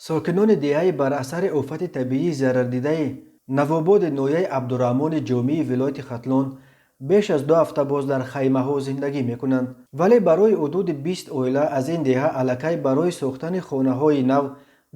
ساکنان دیهه بر اثر آفت طبیعی ضرر دیده نوآباد نویه عبدالرحمن جامی ولایت ختلان بیش از 2 هفته باز در خیمه ها زندگی می کنند. ولی برای حدود 20 اویله از این دیه الکی برای ساختن خانه های نو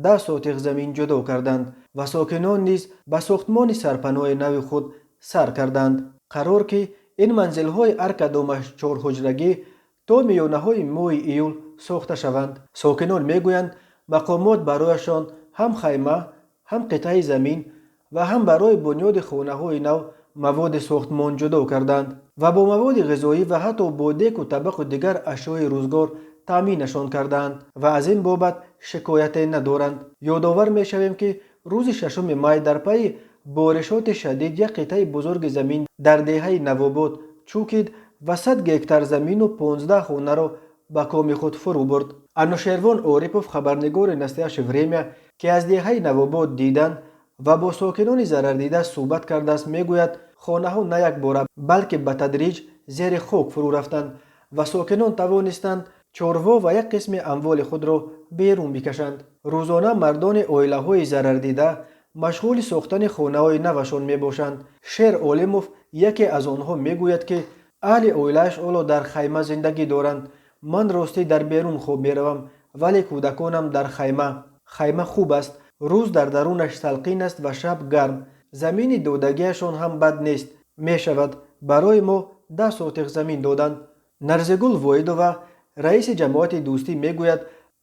10 ساتق زمین جدا کردند و ساکنان نیز به ساختمان سرپناه نو خود سر کردند. قرار که این منزل های هر کدامش 4 حجرگی تا میانه های ماه ایول ساخته شوند. ساکنان میگویند مقامات برایشان هم خیمه، هم قطعه زمین و هم برای بنیاد خانه های نو مواد ساختمان جدا کردند و با مواد غذایی و حتی با دیگ و طبق و دیگر اشیاء روزگار تامینشان کردند و از این بابت شکایت ندارند. یادآور می شویم که روز 6 می در پی بارشات شدید یک قطعه بزرگ زمین در دهه نوآباد چوکید و 100 گکتار زمین و 15 خانه را به کام خود فرو برد. انوشیروان عارفوف خبرنگار نستیاش وریمیا که از دهه نوآباد دیدند و با ساکنان ضرر دیده صحبت کرده است میگوید خانه ها نه یک باره بلکه به تدریج زیر خاک فرو رفتند و ساکنان توانستند چاروا و یک قسم اموال خود را بیرون بکشند. روزانه مردان عائله های ضرر دیده مشغول ساختن خانه های نوشان می باشند. شیر عالموف یکی از آنها میگوید که اهل عائله‌اش حالا در خیمه زندگی دارند. من راستی در بیرون خواب می روم ولی کودکانم در خیمه. خیمه خوب است، روز در درونش تلقین است و شب گرم. زمین دودگیشان هم بد نیست. می شود برای ما 10 ساتق زمین دادند. نرزگل وایدووا رئیس جماعت دوستی میگوید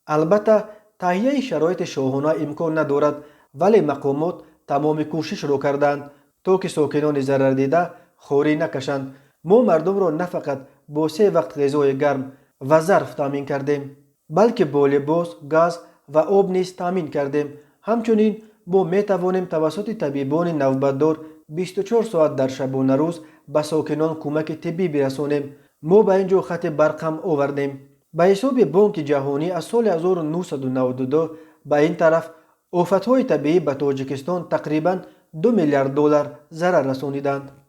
البته تهیه شرایط شاهانه امکان ندارد ولی مقامات تمام کوشش را کردند تا که ساکنان ضرر دیده خواری نکشند. ما مردم را نه فقط با 3 وقت غذای گرم و ظرف تامین کردیم بلکه با لباس، گاز و آب نیز تامین کردیم. همچنین ما می توانیم توسط طبیبان نوبتدار 24 ساعت در شبانه روز به ساکنان کمک طبی برسانیم. ما به اینجا خط برقم آوردیم. به حساب بانک جهانی از سال 1992 به این طرف آفت‌های طبیعی به تاجیکستان تقریباً 2 میلیارد دلار ضرر رسانیدند.